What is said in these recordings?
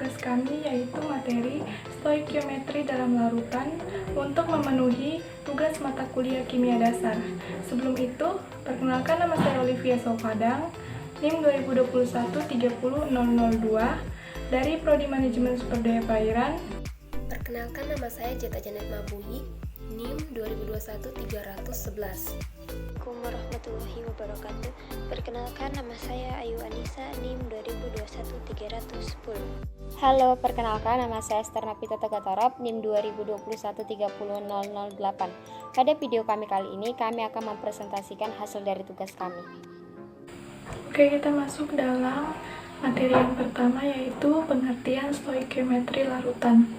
tugas kami yaitu materi stoikiometri dalam larutan untuk memenuhi tugas mata kuliah kimia dasar. Sebelum itu, perkenalkan nama saya Olivia Sopadang, NIM 2021-30002 dari Prodi Manajemen Sumber Daya Perairan. Perkenalkan nama saya Jeta Janet Mabuhi, NIM 2021-311. Assalamualaikum warahmatullahi wabarakatuh. Perkenalkan nama saya Ayu Anissa, NIM 2021-310. Halo, perkenalkan nama saya Esther Napita Tegatorop, NIM 2021-30008. Pada video kami kali ini, kami akan mempresentasikan hasil dari tugas kami. Oke, kita masuk dalam materi yang pertama yaitu pengertian stoikiometri larutan.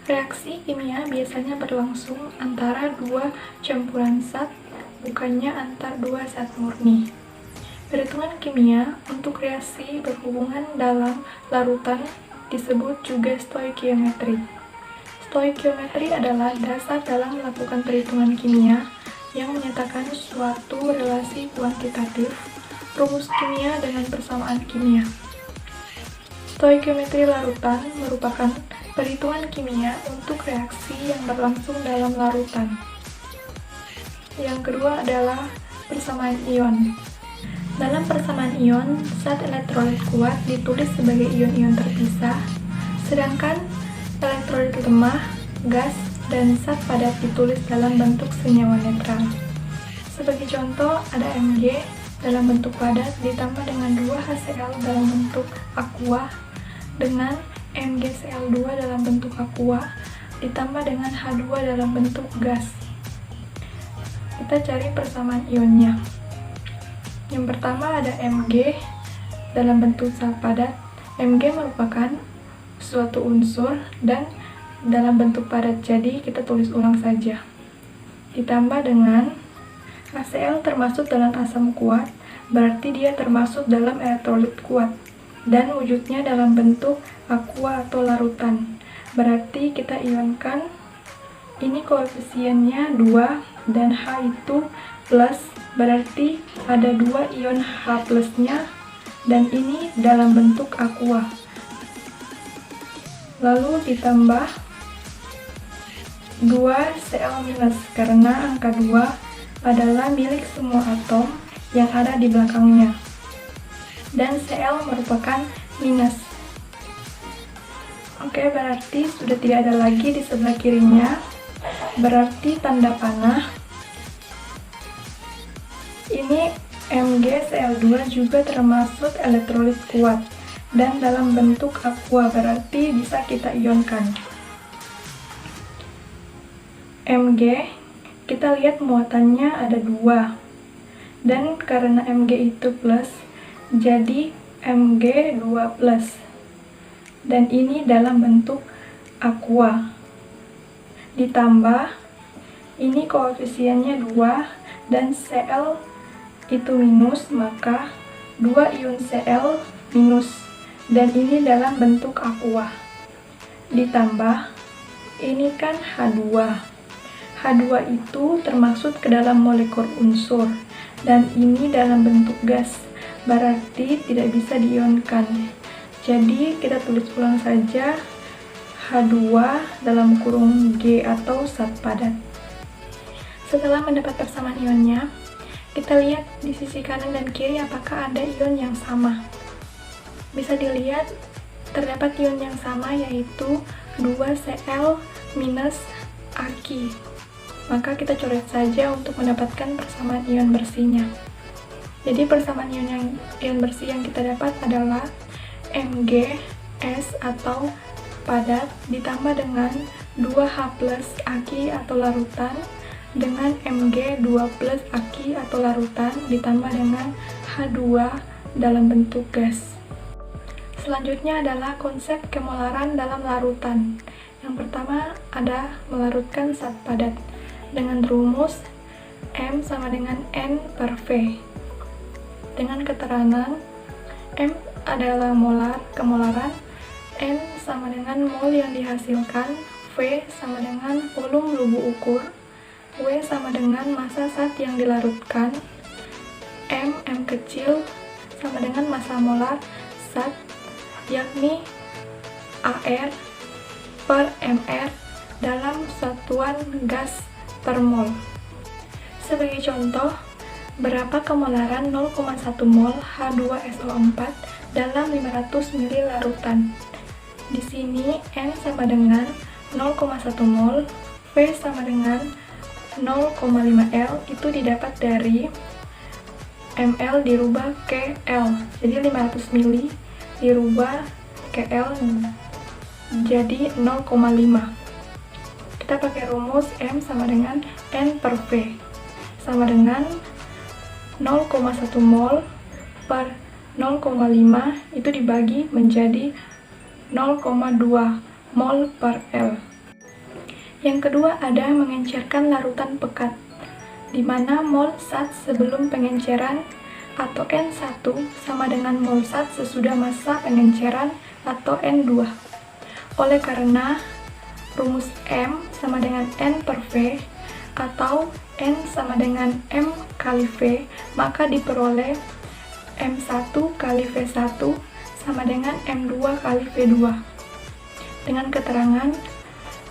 Reaksi kimia biasanya berlangsung antara dua campuran zat, bukannya antar dua zat murni. Perhitungan kimia untuk reaksi berhubungan dalam larutan disebut juga stoikiometri. Stoikiometri adalah dasar dalam melakukan perhitungan kimia yang menyatakan suatu relasi kuantitatif, rumus kimia dengan persamaan kimia. Stoikiometri larutan merupakan perhitungan kimia untuk reaksi yang berlangsung dalam larutan. Yang kedua adalah persamaan ion. Dalam persamaan ion, zat elektrolit kuat ditulis sebagai ion-ion terpisah, sedangkan elektrolit lemah, gas, dan zat padat ditulis dalam bentuk senyawa netral. Sebagai contoh, ada Mg dalam bentuk padat ditambah dengan 2HCl dalam bentuk aqua dengan MgCl2 dalam bentuk aqua ditambah dengan H2 dalam bentuk gas. Kita cari persamaan ionnya. Yang pertama ada Mg dalam bentuk zat padat. Mg merupakan suatu unsur dan dalam bentuk padat, jadi kita tulis ulang saja. Ditambah dengan HCl termasuk dalam asam kuat, berarti dia termasuk dalam elektrolit kuat. Dan wujudnya dalam bentuk aqua atau larutan, berarti kita ionkan. Ini koefisiennya 2 dan H itu plus, berarti ada 2 ion H plusnya, dan ini dalam bentuk aqua. Lalu ditambah 2Cl- karena angka 2 adalah milik semua atom yang ada di belakangnya, dan Cl merupakan minus. Oke, berarti sudah tidak ada lagi di sebelah kirinya, berarti tanda panah. Ini MgCl2 juga termasuk elektrolit kuat dan dalam bentuk aqua, berarti bisa kita ionkan. Mg, kita lihat muatannya ada 2, dan karena Mg itu plus, jadi Mg2+, dan ini dalam bentuk aqua. Ditambah, ini koefisiennya 2 dan Cl itu minus, maka 2 ion Cl minus, dan ini dalam bentuk aqua. Ditambah, ini kan H2. H2 itu termasuk ke dalam molekul unsur, dan ini dalam bentuk gas, berarti tidak bisa diionkan. Jadi kita tulis ulang saja H2 dalam kurung G atau zat padat. Setelah mendapat persamaan ionnya, kita lihat di sisi kanan dan kiri apakah ada ion yang sama. Bisa dilihat terdapat ion yang sama, yaitu 2Cl minus Aq. Maka kita coret saja untuk mendapatkan persamaan ion bersihnya. Jadi persamaan ion bersih yang kita dapat adalah MgS atau padat ditambah dengan 2H plus Aq atau larutan dengan Mg2 plus Aq atau larutan ditambah dengan H2 dalam bentuk gas. Selanjutnya adalah konsep kemolaran dalam larutan. Yang pertama ada melarutkan zat padat dengan rumus M sama dengan N per V. Dengan keterangan M adalah molar, kemolaran, N sama dengan mol yang dihasilkan, V sama dengan volume lubu ukur, W sama dengan massa zat yang dilarutkan, M kecil sama dengan massa molar zat, yakni AR per mR dalam satuan gas per mol. Sebagai contoh, berapa kemolaran 0,1 mol H2SO4 dalam 500 ml larutan? Di sini N sama dengan 0,1 mol, V sama dengan 0,5 L, itu didapat dari ml dirubah ke L. Jadi 500 ml dirubah ke L jadi 0,5. Kita pakai rumus M sama dengan N per V sama dengan 0,1 mol per 0,5 itu dibagi menjadi 0,2 mol per L. Yang kedua ada mengencerkan larutan pekat, di mana mol zat sebelum pengenceran atau N1 sama dengan mol zat sesudah masa pengenceran atau N2. Oleh karena rumus M sama dengan N per V atau N sama dengan M kali V, maka diperoleh M1 kali V1 sama dengan M2 kali V2. Dengan keterangan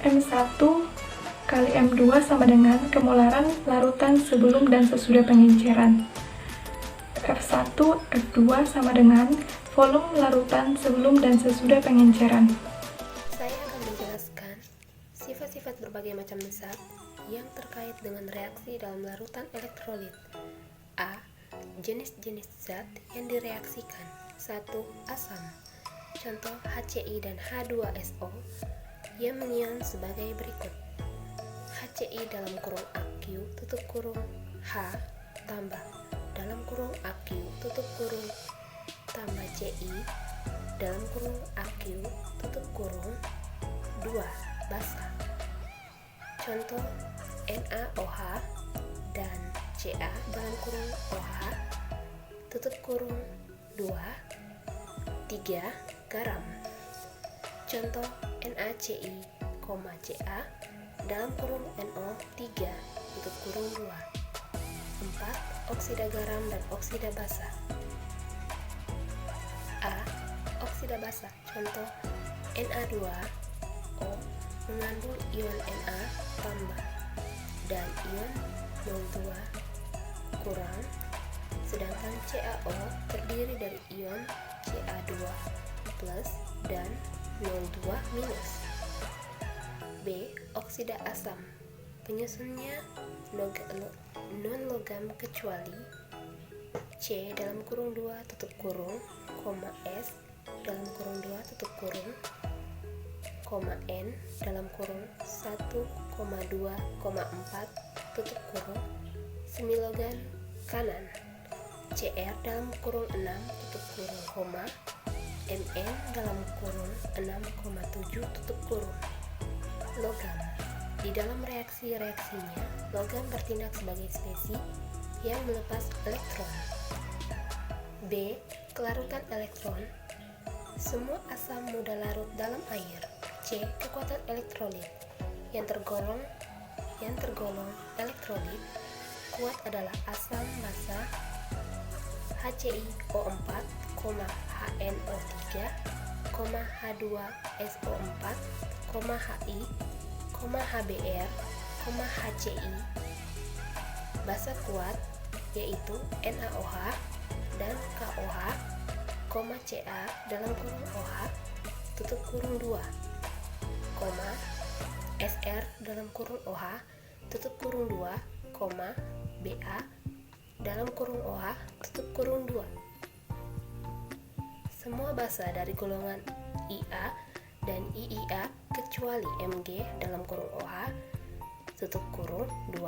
M1 kali M2 sama dengan kemolaran larutan sebelum dan sesudah pengenceran. F1, F2 sama dengan volume larutan sebelum dan sesudah pengenceran. Saya akan menjelaskan sifat-sifat berbagai macam zat yang terkait dengan reaksi dalam larutan elektrolit. A. Jenis-jenis zat yang direaksikan. 1. Asam. Contoh HCl dan H2SO yang mengion sebagai berikut. HCl dalam kurung AQ tutup kurung H tambah dalam kurung AQ tutup kurung tambah Ci dalam kurung AQ tutup kurung 2. Basa. Contoh NaOH dan Ca dalam kurung OH tutup kurung 2. 3. Garam. Contoh NaCl, Ca dalam kurung NO3 tutup kurung 2. 4. Oksida garam dan oksida basa. A. Oksida basa. Contoh Na2O mengandung ion Na tambah dan ion 02 kurang, sedangkan CaO terdiri dari ion Ca2 plus dan 02 minus. B. Oksida asam. Penyusunnya non-logam kecuali C dalam kurung 2 tutup kurung, S dalam kurung 2 tutup kurung, N dalam kurung 1,2,4 tutup kurung, semilogan kanan, Cr dalam kurung 6 tutup kurung, Mn dalam kurung 6,7 tutup kurung. Logam. Di dalam reaksinya, logam bertindak sebagai spesi yang melepas elektron. B. Kelarutan elektron. Semua asam mudah larut dalam air. C. Kekuatan elektrolit. Yang tergolong elektrolit kuat adalah asam basa HClO4, HNO3, H2SO4, Hi, HBr, HCl. Basa kuat yaitu NaOH dan KOH, Ca dalam kurung OH tutup kurung 2, Sr dalam kurung OH tutup kurung 2, Ba dalam kurung OH tutup kurung 2. Semua basa dari golongan Ia dan IIA kecuali Mg dalam kurung OH tutup kurung 2,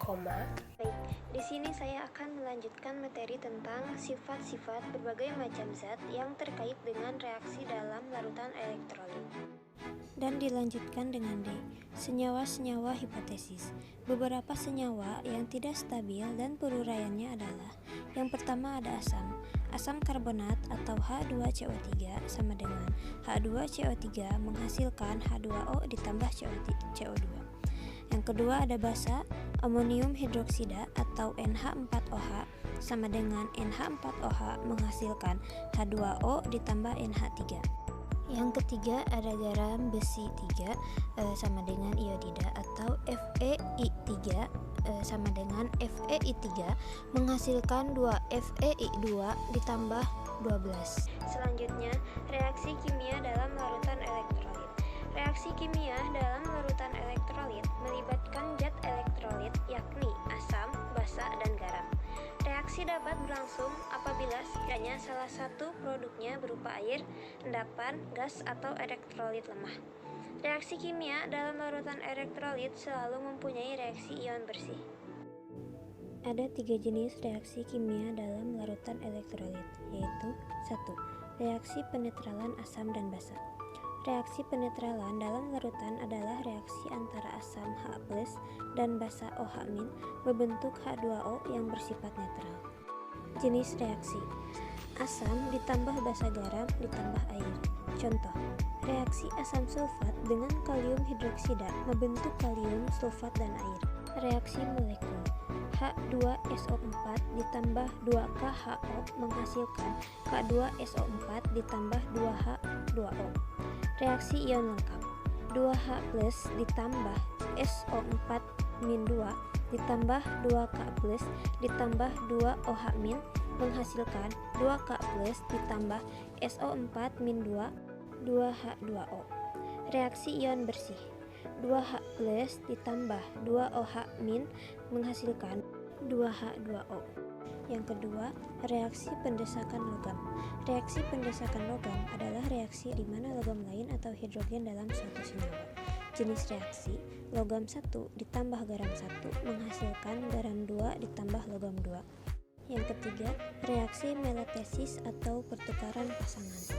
Baik, di sini saya akan melanjutkan materi tentang sifat-sifat berbagai macam zat yang terkait dengan reaksi dalam larutan elektrolit. Dan dilanjutkan dengan D, senyawa-senyawa hipotesis. Beberapa senyawa yang tidak stabil dan peruraiannya adalah: yang pertama ada asam. Asam karbonat atau H2CO3 sama dengan H2CO3 menghasilkan H2O ditambah CO2. Yang kedua ada basa. Amonium hidroksida atau NH4OH sama dengan NH4OH menghasilkan H2O ditambah NH3. Yang ketiga ada garam besi 3 sama dengan iodida atau FeI3 sama dengan FeI3 menghasilkan 2 FeI2 ditambah 12. Selanjutnya, reaksi kimia dalam larutan elektrolit. Reaksi kimia dalam larutan elektrolit melibatkan zat elektrolit yakni asam, basa, dan garam. Reaksi dapat berlangsung apabila sekiranya salah satu produknya berupa air, endapan, gas, atau elektrolit lemah. Reaksi kimia dalam larutan elektrolit selalu mempunyai reaksi ion bersih. Ada 3 jenis reaksi kimia dalam larutan elektrolit, yaitu 1. Reaksi penetralan asam dan basa. Reaksi penetralan dalam larutan adalah reaksi antara asam H+ dan basa OH- membentuk H2O yang bersifat netral. Jenis reaksi: asam ditambah basa garam ditambah air. Contoh, reaksi asam sulfat dengan kalium hidroksida membentuk kalium, sulfat, dan air. Reaksi molekul: H2SO4 ditambah 2KHO menghasilkan K2SO4 ditambah 2H2O. Reaksi ion lengkap: 2H+ ditambah SO4-2 ditambah 2K+ ditambah 2OH- menghasilkan 2K+ ditambah SO4-2 2H2O. Reaksi ion bersih: 2H+ ditambah 2OH- menghasilkan 2H2O. Yang kedua, reaksi pendesakan logam. Reaksi pendesakan logam adalah reaksi di mana logam lain atau hidrogen dalam suatu senyawa. Jenis reaksi: logam 1 ditambah garam 1 menghasilkan garam 2 ditambah logam 2. Yang ketiga, reaksi melatesis atau pertukaran pasangan.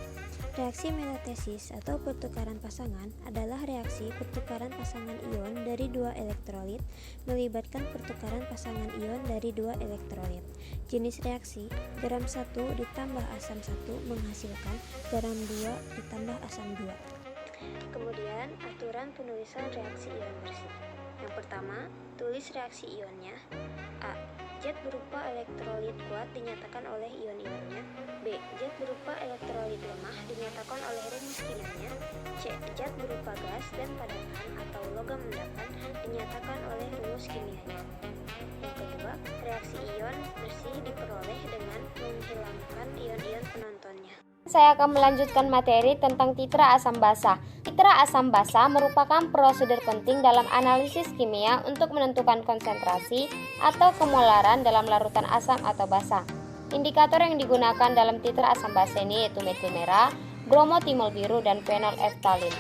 Reaksi melatesis atau pertukaran pasangan adalah reaksi pertukaran pasangan ion dari 2 elektrolit melibatkan pertukaran pasangan ion dari 2 elektrolit. Jenis reaksi: garam 1 ditambah asam 1 menghasilkan garam 2 ditambah asam 2. Kemudian, aturan penulisan reaksi ion bersih. Yang pertama, tulis reaksi ionnya. A. Zat berupa elektrolit kuat dinyatakan oleh ion-ionnya. B. Zat berupa elektrolit lemah dinyatakan oleh rumus kimianya. C. Zat berupa gas dan padanan atau logam endapan dinyatakan oleh rumus kimianya. Yang kedua, reaksi ion bersih diperoleh dengan menghilangkan ion-ion penontonnya. Saya akan melanjutkan materi tentang titra asam basa. Titra asam basa merupakan prosedur penting dalam analisis kimia untuk menentukan konsentrasi atau kemolaran dalam larutan asam atau basa. Indikator yang digunakan dalam titra asam basa ini yaitu metil merah, bromotimol biru, dan fenol eftalin.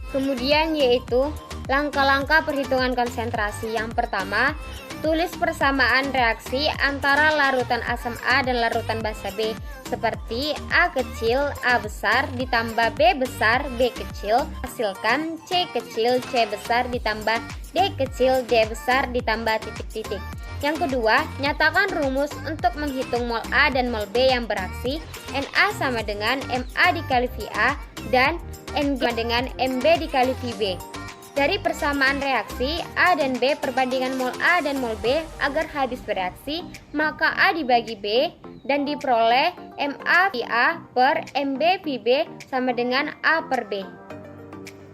Kemudian yaitu langkah-langkah perhitungan konsentrasi. Yang pertama, tulis persamaan reaksi antara larutan asam A dan larutan basa B, seperti A kecil A besar ditambah B besar B kecil, hasilkan C kecil C besar ditambah D kecil D besar ditambah titik-titik. Yang kedua, nyatakan rumus untuk menghitung mol A dan mol B yang beraksi. Na sama dengan Ma dikali Va dan Ng sama dengan Mb dikali Vb. Dari persamaan reaksi A dan B perbandingan mol A dan mol B agar habis bereaksi, maka A dibagi B dan diperoleh Ma Va per Mb Vb sama dengan A per B.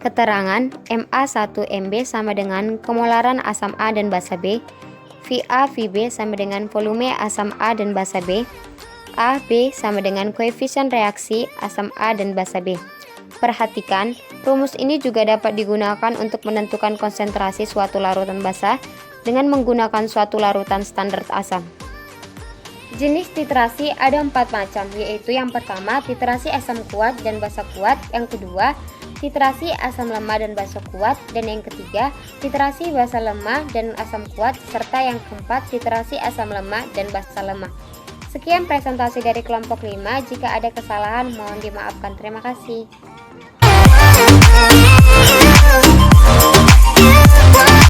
Keterangan Ma1 Mb sama dengan kemolaran asam A dan basa B, Va Vb sama dengan volume asam A dan basa B, A B sama dengan koefisien reaksi asam A dan basa B. Perhatikan, rumus ini juga dapat digunakan untuk menentukan konsentrasi suatu larutan basa dengan menggunakan suatu larutan standar asam. Jenis titrasi ada 4 macam, yaitu yang pertama titrasi asam kuat dan basa kuat, yang kedua titrasi asam lemah dan basa kuat, dan yang ketiga titrasi basa lemah dan asam kuat, serta yang keempat titrasi asam lemah dan basa lemah. Sekian presentasi dari kelompok 5, jika ada kesalahan mohon dimaafkan. Terima kasih.